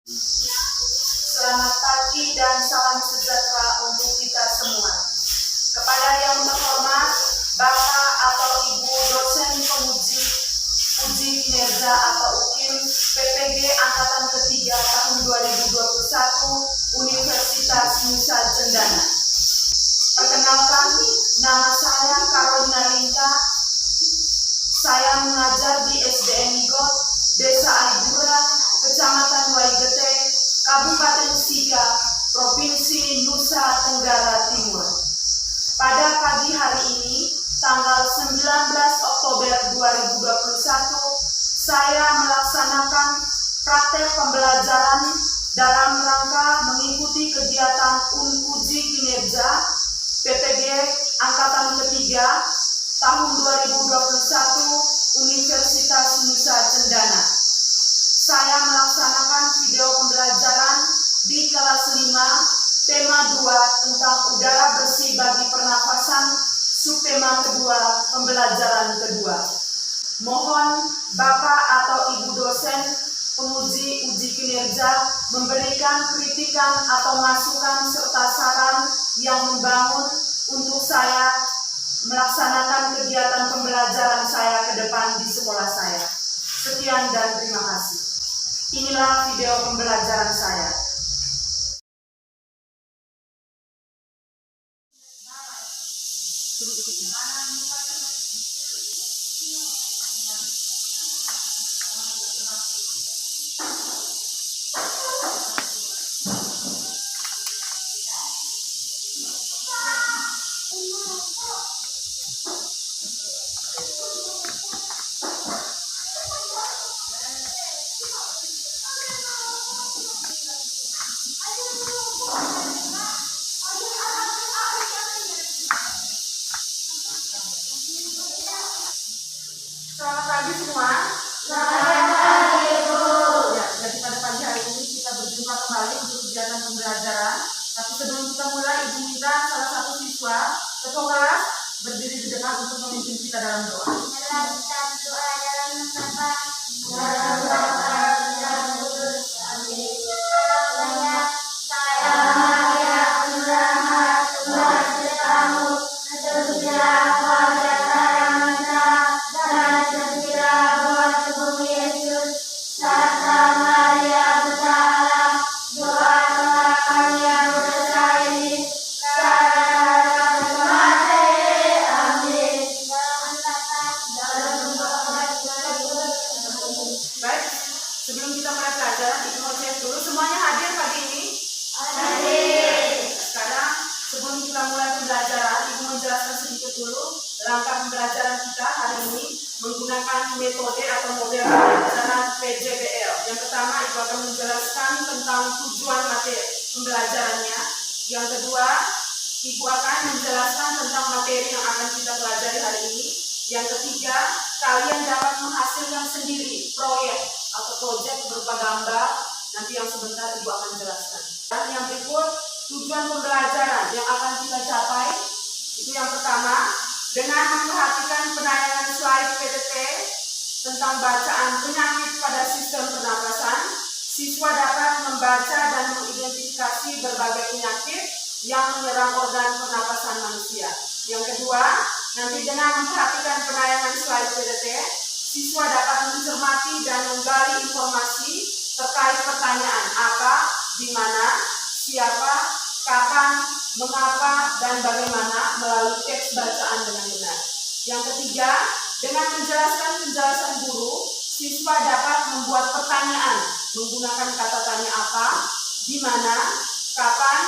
Selamat pagi dan salam sejahtera untuk kita semua. Kepada yang terhormat, Bapak atau Ibu dosen penguji uji kinerja atau UKIM PPG Angkatan Ketiga tahun 2021 Universitas Nusa Cendana. Perkenalkan, nama saya Carolina Rinka. Saya mengajar di SDN Nigot, Desa Aigura, Kecamatan Waigete, Kabupaten Sika, Provinsi Nusa Tenggara Timur. Pada pagi hari ini, tanggal 19 Oktober 2021, saya melaksanakan praktek pembelajaran dalam rangka mengikuti kegiatan uji kinerja PPG Angkatan Ketiga tahun 2021 Universitas Nusa Cendana. Saya melaksanakan video pembelajaran di kelas 5, tema 2 tentang udara bersih bagi pernafasan, subtema kedua, pembelajaran kedua. Mohon Bapak atau Ibu dosen penguji uji kinerja memberikan kritikan atau masukan serta saran yang membangun untuk saya melaksanakan kegiatan pembelajaran saya ke depan di sekolah saya. Sekian dan terima kasih. Inilah video pembelajaran saya. Selamat pagi semua. Selamat pagi, Bu. Ya, jadi pada pagi hari ini kita berjumpa kembali untuk kegiatan pembelajaran. Tapi sebelum kita mulai, Ibu minta salah satu siswa ketua kelas berdiri di depan untuk memimpin kita dalam doa. Dalam doa dalam nama dalam Bapa dan Kudus. Amin. Saya Maria Rahmat Tuhan setamu terpujilah wajah karamata dan terpujilah buat tubuh Yesus serta Maria Buta Allah doakanlah kami yang berdosa ini sekarang dan mati. Amin. Baik, sebelum kita mulai pelajaran, Ibu mau cek dulu semuanya hadir pagi ini. Sekarang sebelum kita mulai pembelajaran, Ibu menjelaskan sedikit dulu langkah pembelajaran kita hari ini menggunakan metode atau model pembelajaran PJBL. Yang pertama, Ibu akan menjelaskan tentang tujuan materi pembelajarannya. Yang kedua, Ibu akan menjelaskan tentang materi yang akan kita pelajari hari ini. Yang ketiga, kalian dapat menghasilkan sendiri proyek atau proyek berupa gambar. Nanti yang sebentar Ibu akan jelaskan. Dan yang berikut, tujuan pembelajaran yang akan kita capai. Itu yang pertama, dengan memperhatikan penayangan slide PPT tentang bacaan penyakit pada sistem pernapasan, siswa dapat membaca dan mengidentifikasi berbagai penyakit yang menyerang organ pernapasan manusia. Yang kedua, nanti dengan memperhatikan penayangan slide PPT, siswa dapat mencermati dan menggali informasi terkait pertanyaan apa, di mana, siapa, kapan, mengapa, dan bagaimana melalui teks bacaan dengan benar. Yang ketiga, dengan menjelaskan penjelasan guru, siswa dapat membuat pertanyaan menggunakan kata tanya apa, di mana, kapan,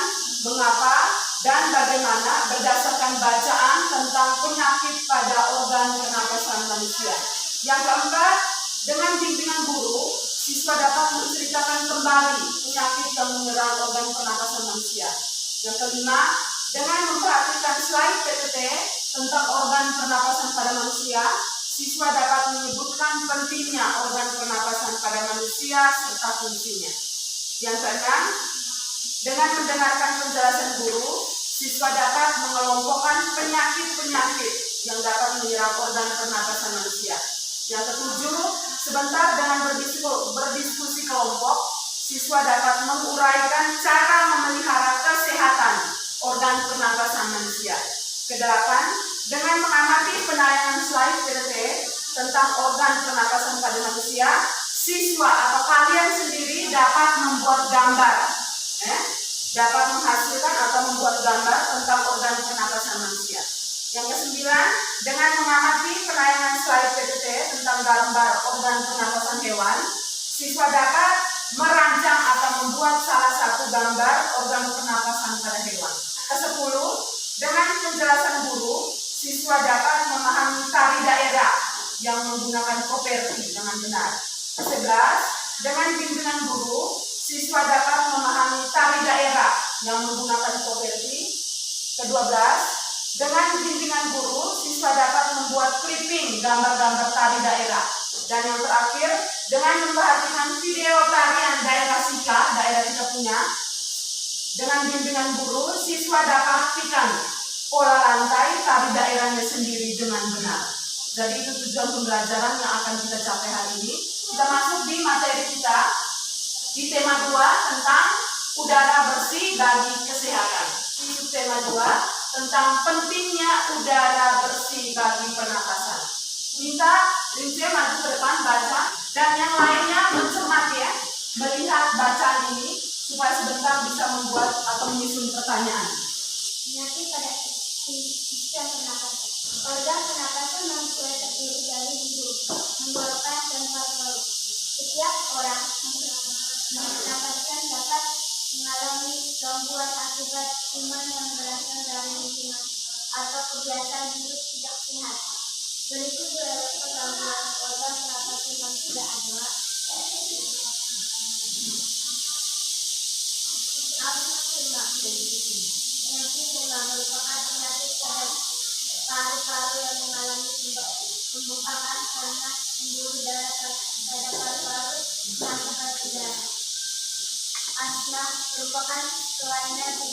mengapa, dan bagaimana berdasarkan bacaan tentang penyakit pada organ pernapasan manusia. Yang keempat, dengan bimbingan guru, siswa dapat menceritakan kembali penyakit yang menyerang organ pernapasan manusia. Yang kelima, dengan memperhatikan slide PPT tentang organ pernapasan pada manusia, siswa dapat menyebutkan pentingnya organ pernapasan pada manusia serta fungsinya. Yang keenam, dengan mendengarkan penjelasan guru, siswa dapat mengelompokkan penyakit-penyakit yang dapat menyerang organ pernapasan manusia. Yang ketujuh, sebentar dengan berdiskusi kelompok, siswa dapat menguraikan cara memelihara kesehatan organ pernapasan manusia. Kedelapan, dengan mengamati penayangan slide PPT tentang organ pernapasan pada manusia, siswa atau kalian sendiri dapat membuat gambar, dapat menghasilkan atau membuat gambar tentang organ pernapasan manusia. Yang kesembilan, dengan mengamati penayangan slide PPT tentang gambar organ pernapasan hewan, siswa dapat merancang atau membuat salah satu gambar organ pernapasan pada hewan. Kesepuluh, dengan penjelasan guru, siswa dapat memahami tari daerah yang menggunakan koperti dengan benar. Kesebelas, dengan bimbingan guru, siswa dapat memahami tari daerah yang menggunakan koperti. Kedua-belas, dengan bimbingan guru, siswa dapat membuat clipping gambar-gambar tari daerah. Dan yang terakhir, dengan memperhatikan video tarian daerah Sika, daerah kita punya, dengan bimbingan guru, siswa dapat pastikan pola lantai tari daerahnya sendiri dengan benar. Jadi itu tujuan pembelajaran yang akan kita capai hari ini. Kita masuk di materi kita di tema 2 tentang udara bersih bagi kesehatan. Di tema 2 tentang pentingnya udara bersih bagi pernapasan. Minta Lince maju ke depan baca dan yang lainnya mencermati melihat bacaan ini supaya sebentar bisa membuat atau menyusun pertanyaan. Penyakit pada sistem pernapasan. Organ pernapasan manusia terdiri dari hidung, tenggorokan, dan paru-paru. Setiap orang pernapasan dapat mengalami gangguan akibat kuman yang berasal dari lingkungan atau kebiasaan hidup tidak sehat. Berikut beberapa gangguan organ pernapasan manusia adalah penyakit demam merupakan penyakit pada paru-paru yang mengalami pembengkakan karena pembuluh darah pada paru-paru menangkap udara. Asma merupakan kelainan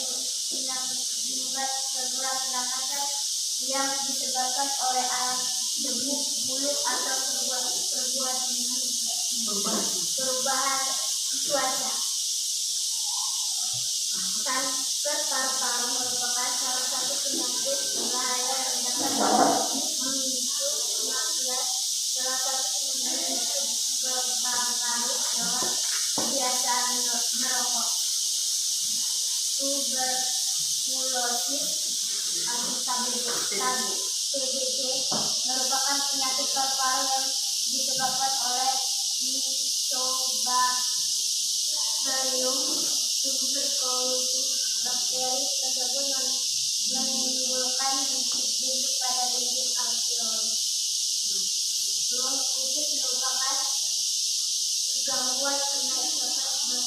yang menyebabkan saluran pernapasan yang disebabkan oleh alam debu, mulut, atau perubahan cuaca. Kanker paru-paru merupakan salah satu penyakit berbahaya yang dapat memicu kematian. Salah satu penyakit paru-paru adalah kebiasaan merokok. Tuberkulosis atau TBC merupakan penyakit paru-paru yang disebabkan oleh Mycobacterium tuberculosis. Bakteri tersebut menimbulkan bintik-bintik pada dinding alveoli. Bronkitis merupakan gangguan pernapasan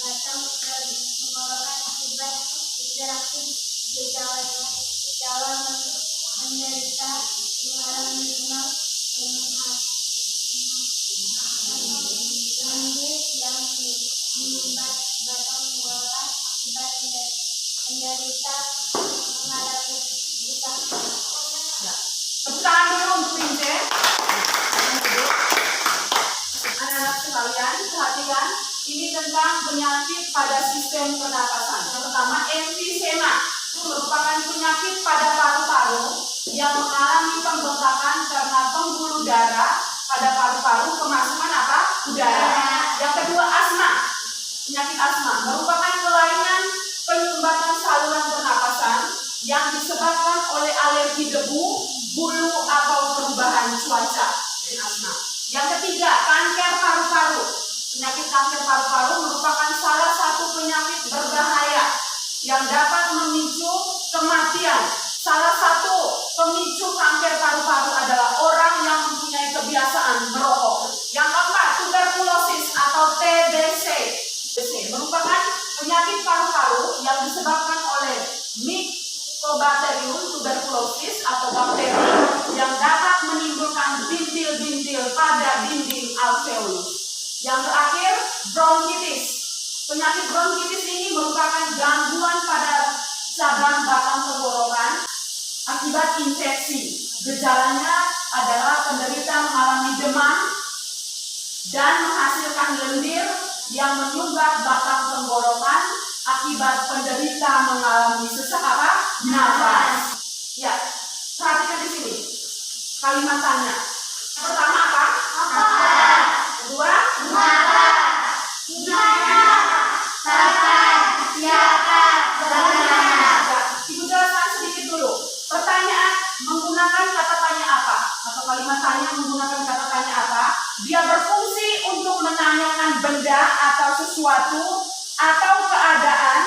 batang tenggorokan akibat interaksi gejala menderita mengalami demam yang menyumbat batang tenggorokan akibat menderita mengalami buta. Tepuk tangan dulu untuk Lince. Anak-anak sekalian, perhatikan ini tentang penyakit pada sistem pernapasan. Yang pertama, emfisema merupakan penyakit pada paru-paru yang mengalami pembengkakan karena pembuluh darah pada paru-paru kemasukan udara. Yang kedua, asma. Penyakit asma merupakan kelainan penyumbatan saluran pernapasan yang disebabkan oleh alergi debu, bulu, atau perubahan cuaca. Ini asma. Yang ketiga, kanker paru-paru. Penyakit kanker paru-paru merupakan salah satu penyakit berbahaya yang dapat memicu kematian. Salah satu pemicu kanker paru-paru adalah orang yang mempunyai kebiasaan merokok. Yang keempat, tuberkulosis atau TBC. Merupakan penyakit paru-paru yang disebabkan oleh Mycobacterium tuberculosis atau bakteri yang dapat menimbulkan bintil-bintil pada dinding alveolus. Yang terakhir, bronkitis. Penyakit bronkitis ini merupakan gangguan pada cabang batang tenggorokan akibat infeksi. Gejalanya adalah penderita mengalami demam dan menghasilkan lendir yang menyumbat batang tenggorokan akibat penderita mengalami sesak apa? Nafas. Ya, perhatikan di sini. Kalimat tanya. Pertama apa? Apa? Kedua? Mengapa? Gimana? Kapan? Siapa? Bagaimana? Ya, Ibu jelaskan sedikit dulu. Pertanyaan menggunakan kata tanya apa? Atau kalimat tanya menggunakan kata tanya apa? Dia berfungsi untuk menanyakan benda atau sesuatu atau keadaan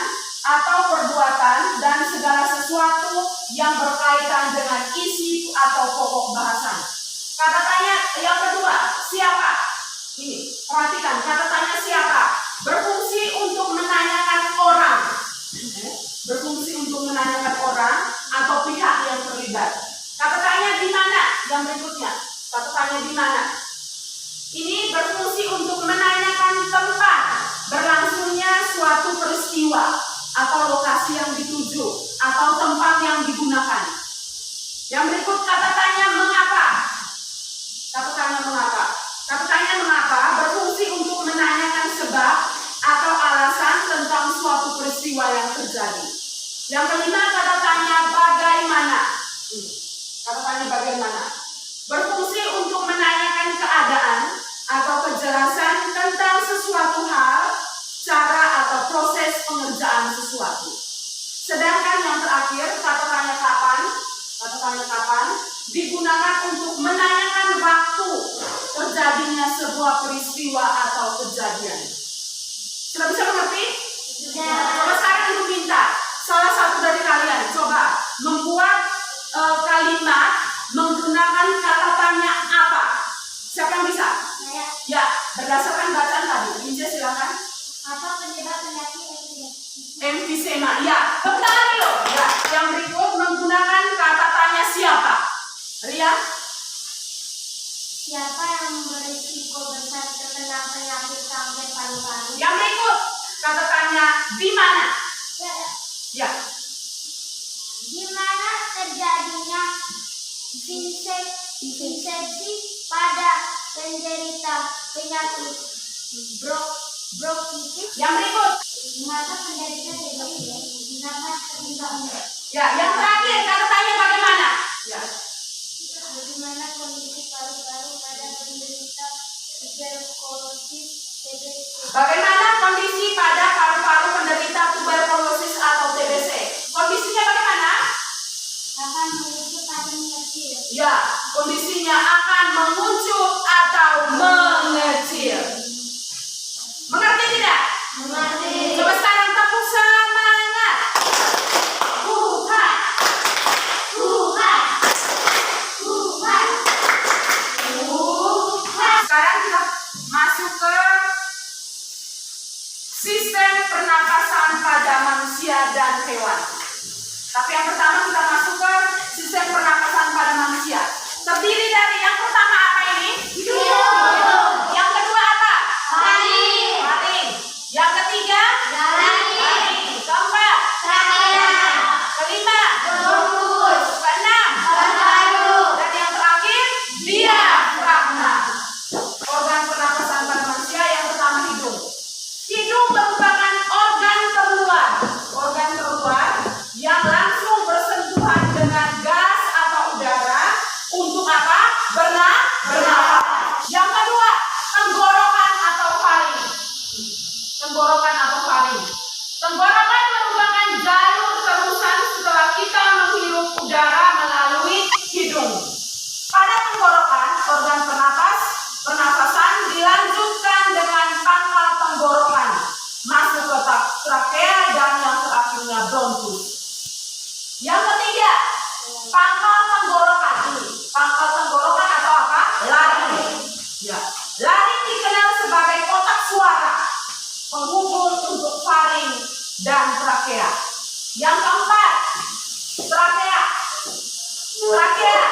atau perbuatan dan segala sesuatu yang berkaitan dengan isi atau pokok bahasan. Kata tanya yang kedua, siapa? Ini, perhatikan, kata tanya siapa? Berfungsi untuk menanyakan orang. Berfungsi untuk menanyakan orang atau pihak yang terlibat. Kata tanya di mana? Yang berikutnya, kata tanya di mana? Ini berfungsi untuk menanyakan tempat berlangsungnya suatu peristiwa atau lokasi yang dituju atau tempat yang digunakan. Yang berikut kata tanya mengapa. Kata tanya mengapa. Kata tanya mengapa berfungsi untuk menanyakan sebab atau alasan tentang suatu peristiwa yang terjadi. Yang kelima kata tanya bagaimana. Kata tanya bagaimana. Berfungsi untuk menanyakan keadaan atau kejelasan tentang sesuatu hal, cara atau proses pengerjaan sesuatu. Sedangkan yang terakhir kata tanya kapan digunakan untuk menanyakan waktu terjadinya sebuah peristiwa atau kejadian. Sudah bisa mengerti? Coba sekarang Ibu minta salah satu dari kalian coba membuat kalimat menggunakan kata tanya apa. Siapa yang bisa? Saya. Ya, berdasarkan bacaan tadi. Inja silakan. Apa penyebab penyakit Emfisema. Ya, tepuk tangan dulu. Ya, yang berikut menggunakan kata tanya siapa? Ria? Siapa yang berisiko besar terkena penyakit kanker paru-paru? Yang berikut kata tanya di mana? Ya, Di mana terjadinya infeksi pada penderita penyakit bronkitis? yang berikut. Mengapa penderita TBC dapat terlibat? Ya, yang terakhir kata tanya bagaimana? Ya. Bagaimana kondisi paru-paru pada penderita tuberkulosis TBC? Bagaimana kondisi pada paru-paru penderita tuberkulosis atau TBC? Kondisinya bagaimana? Akan menunjuk pada mengecil. Ya, kondisinya akan mengucuk atau mengecil. Mengerti tidak? Mengerti. Coba sekarang tepuk semangat. Tuhan. Tuhan. Tuhan. Tuhan. Sekarang kita masuk ke sistem pernapasan pada manusia dan hewan. Tapi yang pertama kita masuk ke sistem pernapasan pada manusia. Terdiri dari yang pertama apa ini? Hidung. Yang kedua apa? Taring. Taring. Yang ketiga? Taring. Keempat? Trachea. Kelima? Bronkus. Keenam? Paru-paru. Dan yang terakhir? Diafragma. Organ pernapasan pada manusia yang pertama hidung. Hidung merupakan organ terluar. Organ terluar yang langsung bersentuhan dengan gas atau udara untuk apa? Bernafas. Yang kedua, tenggorokan atau faring. Tenggorokan atau faring. Tenggorokan merupakan jalur terusan setelah kita menghirup udara melalui hidung. Pada tenggorokan, organ pernapasan dilanjutkan dengan pangkal tenggorokan masuk ke trakea dan yang terakhirnya bronkus. Yang ketiga, pangkal tenggorokan. Pangkal tenggorokan atau apa? Laring. Ya. Laring dikenal sebagai kotak suara, penghubung untuk faring dan trakea. Yang keempat, trakea. Trakea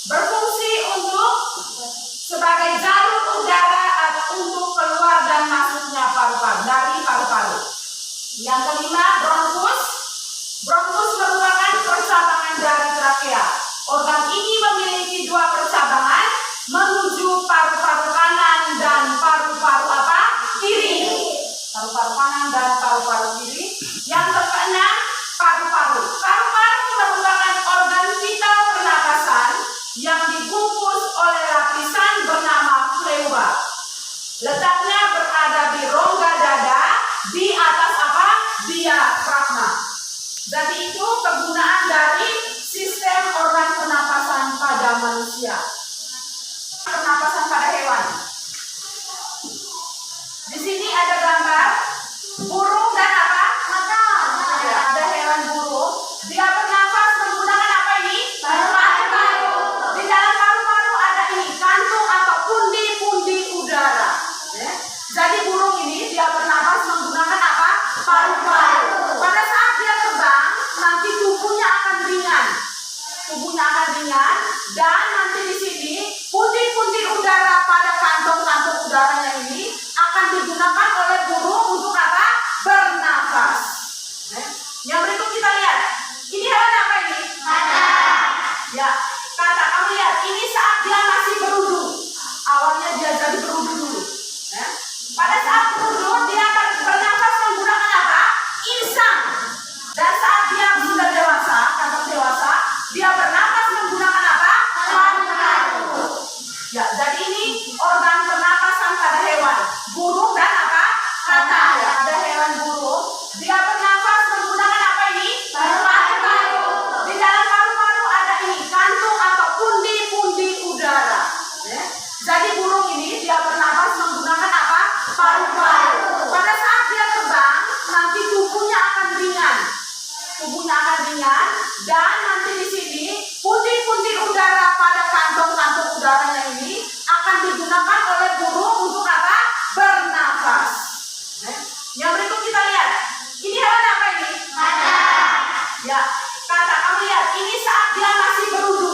berfungsi untuk sebagai jalur udara untuk keluar dan masuknya paru-paru dari paru-paru. Yang kelima, bronkus. Bronkus merupakan percabangan dari trakea. Organ ini memiliki dua percabangan menuju paru-paru kanan dan paru-paru apa? Kiri. pernapasan pada hewan. Di sini ada gambar burung dan apa? Ya, ada hewan burung. Dia bernafas menggunakan apa ini? Paru-paru. Di dalam paru-paru ada ini kantung atau pundi-pundi udara. Ya. Jadi burung ini dia bernafas menggunakan apa? Paru-paru. Pada saat dia terbang, nanti tubuhnya akan ringan. Dan nanti di sini pundi-pundi udara pada kantong-kantong udaranya ini akan digunakan oleh burung untuk apa? Bernafas. Yang berikut kita lihat. Ini hewan apa ini? Kata. Ya, kata. Kamu lihat, ini saat dia masih berudu. Awalnya dia jadi berudu dulu. Pada saat berudu, dia akan bernafas menggunakan apa? Insang. Dan saat dia sudah dewasa, kantong dewasa, dia bernafas menggunakan apa? Paru-paru. Ya, jadi ini organ pernapasan pada hewan. Burung dan apa? Kata. Ya, ada hewan burung. Dia bernafas menggunakan apa ini? Paru-paru. Di dalam paru-paru ada ini kantung atau pundi-pundi udara. Ya. Jadi burung ini dia bernafas menggunakan apa? Paru-paru. Pada saat dia terbang, nanti tubuhnya akan ringan. Dan nanti di sini pundi-pundi udara pada kantong-kantong udaranya ini akan digunakan oleh burung untuk apa? Bernafas. Yang berikut kita lihat. Ini hewan apa ini? Kata. Ya, kata. Kamu lihat, ini saat dia masih berudu.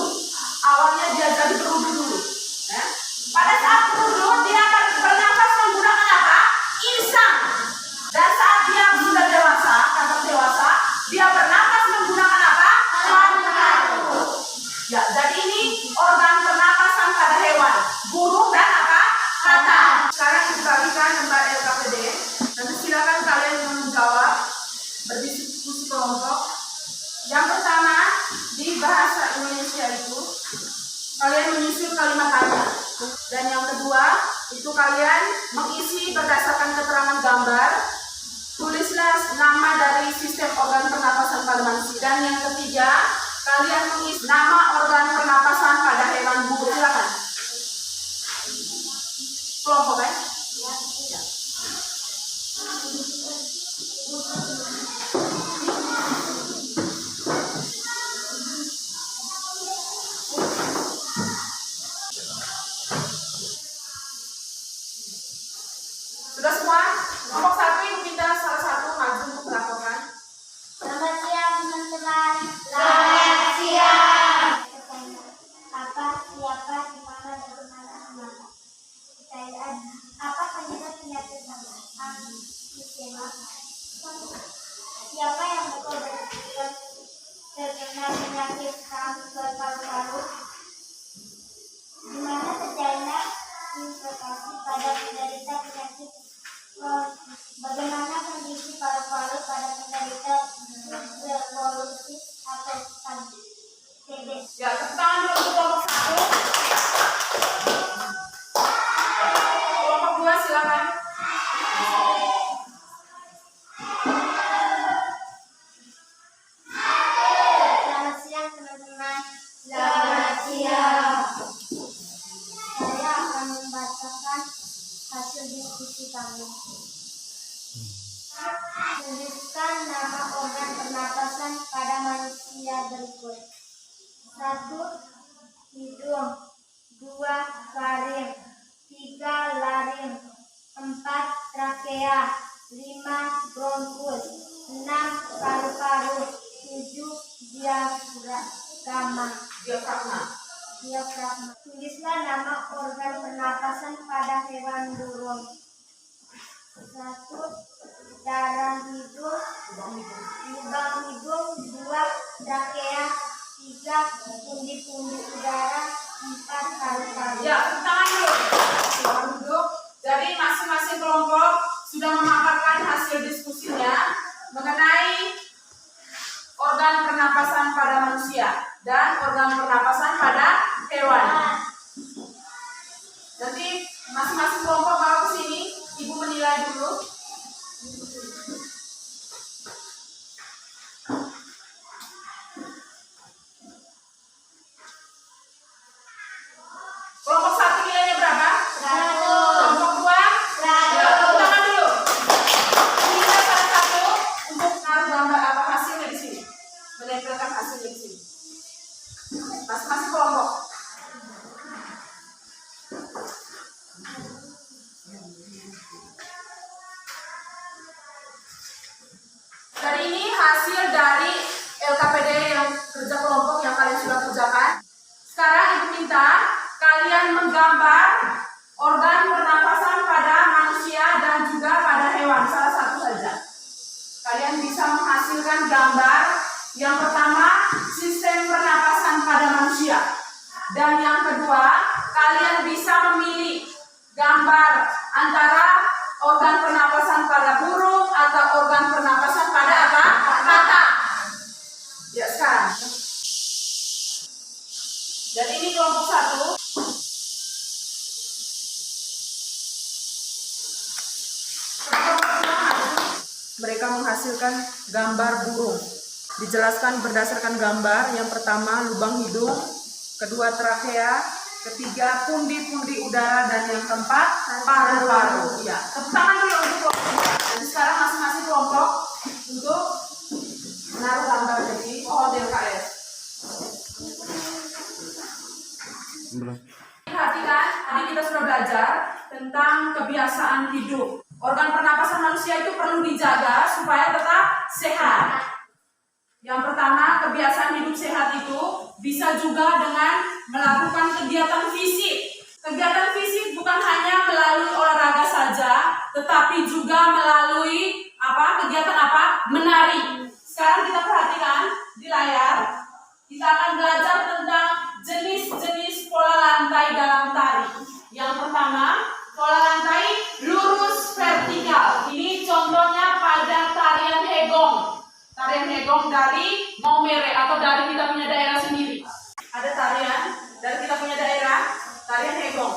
Awalnya dia jadi berudu dulu. Pada saat berudu, dia akan bernafas menggunakan apa? Insang. Dan saat dia sudah dewasa, kantong dewasa, dia bernafas menggunakan apa? Paru-paru. Ya, jadi ini organ pernapasan pada hewan. Burung dan apa? Kata. Sekarang kita berikan lembar LKPD. Nanti silakan kalian menjawab, berdiskusi kelompok. Yang pertama, di bahasa Indonesia itu kalian menyusun kalimat tanya. Dan yang kedua, itu kalian mengisi berdasarkan keterangan gambar. Tulislah nama dari sistem organ pernapasan pada manusia. Dan yang ketiga, kalian mengisi nama organ pernapasan pada hewan burung. Silakan. Kelompok ya? Ya. Sudah semua? Kelompok 1 Ibu minta salah satu maju untuk melaporkan. Selamat siang teman-teman. Selamat siang. Apa, siapa, di mana, bagaimana, kenapa? Pertanyaan, apa penyebab penyakit emfisema? Siapa yang betul-betul terkena penyakit kanker paru-paru? Di mana terjadinya infeksi pada penderita penyakit? Bagaimana kondisi paru-paru pada penderita tuberkulosis atau TB? Ya, tepuk tangan dulu untuk kelompok 1. Kelompok 2 silakan. Selamat siang teman-teman. Selamat siang. Saya akan membacakan hasil diskusi kami. Tunjukkan nama organ pernapasan pada manusia berikut. 1. Hidung. 2. Faring. 3. Laring. 4. Trakea. 5. Bronkus. 6. Paru-paru. 7. Diafragma. Tulislah nama organ pernapasan pada hewan burung. 1. Darah hidung. Lubang hidung. 2. Trakea. 3. Pundi-pundi udara. 4. Paru-paru. Ya, tepuk tangan dulu. Silakan duduk. Jadi masing-masing kelompok sudah memaparkan hasil diskusinya mengenai organ pernapasan pada manusia dan organ pernapasan pada hewan. Nanti masing-masing kelompok bawa ke sini, Ibu menilai dulu. Kelompok 1 nilainya Dan ini hasil dari LKPD yang kerja kelompok yang kalian sudah kerjakan. Sekarang Ibu minta kalian menggambar organ pernapasan pada manusia dan juga pada hewan, salah satu saja. Kalian bisa menghasilkan gambar yang pertama sistem pernapasan pada manusia. Dan yang kedua, kalian bisa memilih gambar antara organ pernapasan pada burung atau organ pernapasan pada apa? Kata. Ya, sekarang. Dan ini kelompok 1. Mereka menghasilkan gambar burung. Dijelaskan berdasarkan gambar. Yang pertama lubang hidung, kedua trakea, ketiga pundi-pundi udara, dan yang keempat paru-paru. Ya, tepuk tangan dulu untuk kelompok. Jadi sekarang masing-masing kelompok untuk menaruh gambar jadi pohon DLKS. Perhatikan, tadi kita sudah belajar tentang kebiasaan hidup. Organ pernapasan manusia itu perlu dijaga supaya tetap sehat. Yang pertama, kebiasaan hidup sehat itu bisa juga dengan melakukan kegiatan fisik. Kegiatan fisik bukan hanya melalui olahraga saja, tetapi juga melalui kegiatan menari. Sekarang kita perhatikan di layar, kita akan belajar tentang jenis-jenis pola lantai dalam tari. Yang pertama, pola lantai lurus vertikal. Ini contohnya pada tarian Hegong. Tarian Hegong dari Maumere atau dari kita punya daerah sendiri. Ada tarian dari kita punya daerah, tarian Hegong.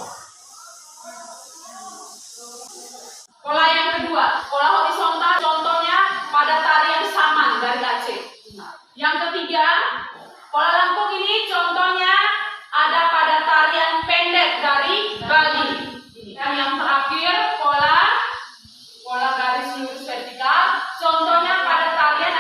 Pola yang kedua, pola horizontal, contohnya pada tarian Saman dari Aceh. Yang ketiga, pola lengkung ini contohnya ada pada tarian pendek dari Bali. Dan yang terakhir, pola garis lurus vertikal, contohnya pada tarian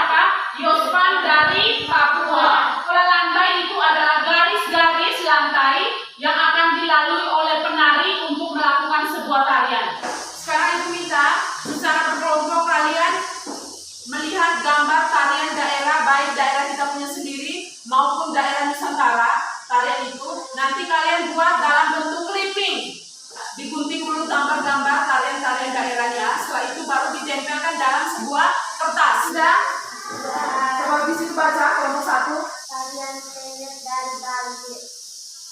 Yospan dari Papua. Pola lantai itu adalah garis-garis lantai yang akan dilalui oleh penari untuk melakukan sebuah tarian. Sekarang Ibu minta secara berkelompok kalian melihat gambar tarian daerah, baik daerah kita punya sendiri maupun daerah Nusantara. Tarian itu nanti kalian buat dalam bentuk clipping. Digunting dulu gambar-gambar tarian-tarian daerahnya. Setelah itu baru ditempelkan dalam sebuah kertas. Sudah? Coba di situ baca kelompok 1. Tarian pendek dari Bali,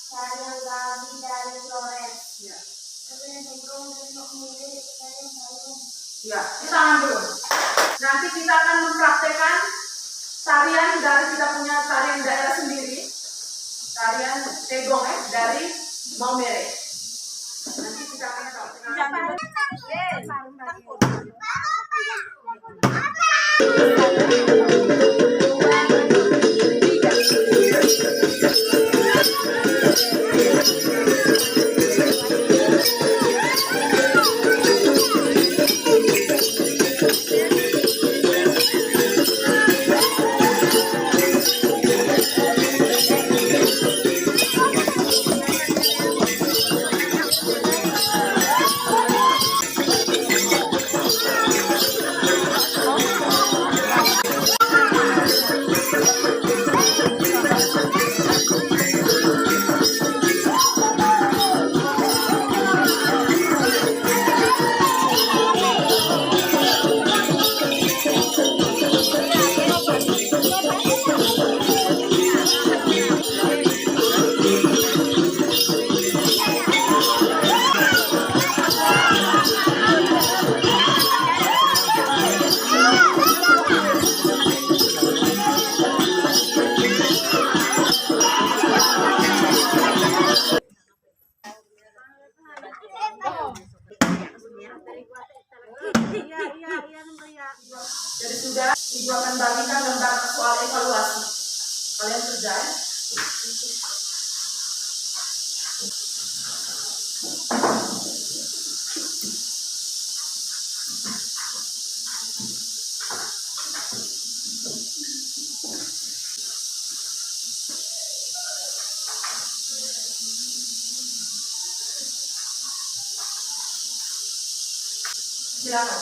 tarian Gabi dari Flores, tarian Hegong dari Maumere, tarian Sayung. Ya, di tangan dulu. Nanti kita akan mempraktekkan tarian dari kita punya tarian daerah sendiri. Tarian Hegong dari Maumere. Nanti kita akan jadi sudah Ibu akan bagikan lembar soal evaluasi. Kalian kerjain. Silakan.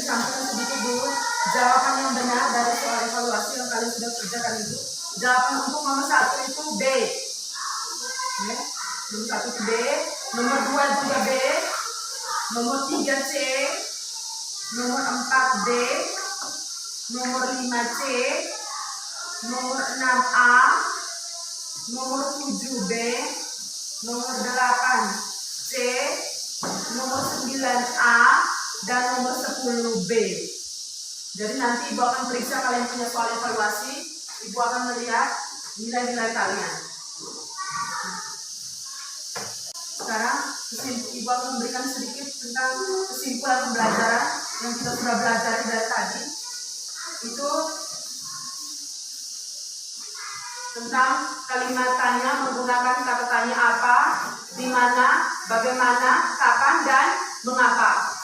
disampaikan sedikit dulu jawaban yang benar dari soal evaluasi yang kalian sudah kerjakan itu. Jawaban untuk nomor 1 itu B. Ya. Nomor 1 itu B, nomor 2 juga B, nomor 3 C, nomor 4 D, nomor 5 C, nomor 6 A, nomor 7 B, nomor 8 C, nomor 9 A, dan nomor 10 B. Jadi nanti Ibu akan periksa kalian punya soal evaluasi, Ibu akan melihat nilai-nilai kalian. Sekarang Ibu akan memberikan sedikit tentang kesimpulan pembelajaran yang kita sudah belajar dari tadi. Itu tentang kalimat tanya menggunakan kata tanya apa, di mana, bagaimana, kapan, dan mengapa.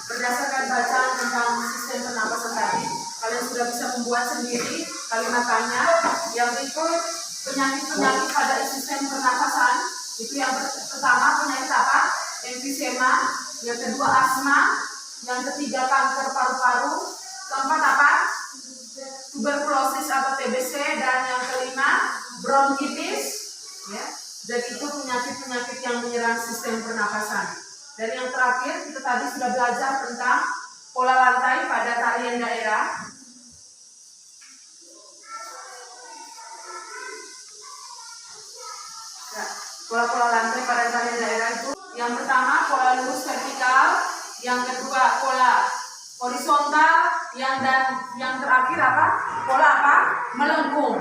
Berdasarkan bacaan tentang sistem pernapasan tadi, kalian sudah bisa membuat sendiri kalimat tanya. Yang berikut penyakit-penyakit pada sistem pernapasan. Itu yang pertama penyakit apa? Emfisema. Yang kedua asma. Yang ketiga kanker paru-paru. Keempat apa? Tuberkulosis atau TBC. Dan yang kelima bronkitis. Ya. Jadi itu penyakit-penyakit yang menyerang sistem pernapasan. Dan yang terakhir kita tadi sudah belajar tentang pola lantai pada tarian daerah. Pola-pola lantai pada tarian daerah itu yang pertama pola lurus vertikal, yang kedua pola horizontal, yang terakhir apa? Pola apa? Melengkung.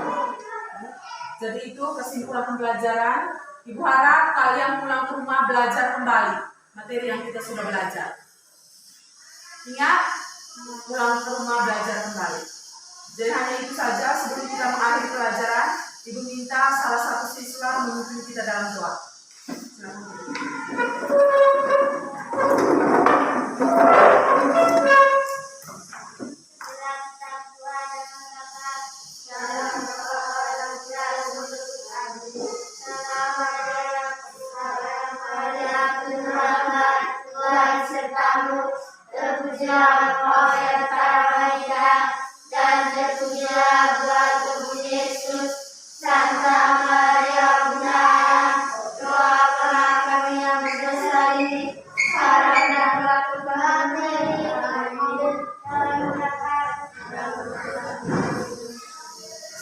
Jadi itu kesimpulan pembelajaran. Ibu harap kalian pulang ke rumah belajar kembali materi yang kita sudah belajar. Ingat, pulang ke rumah belajar kembali. Jadi hanya itu saja. Sebelum kita mengakhiri pelajaran, Ibu minta salah satu siswa memimpin kita dalam doa.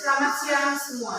Selamat siang semua.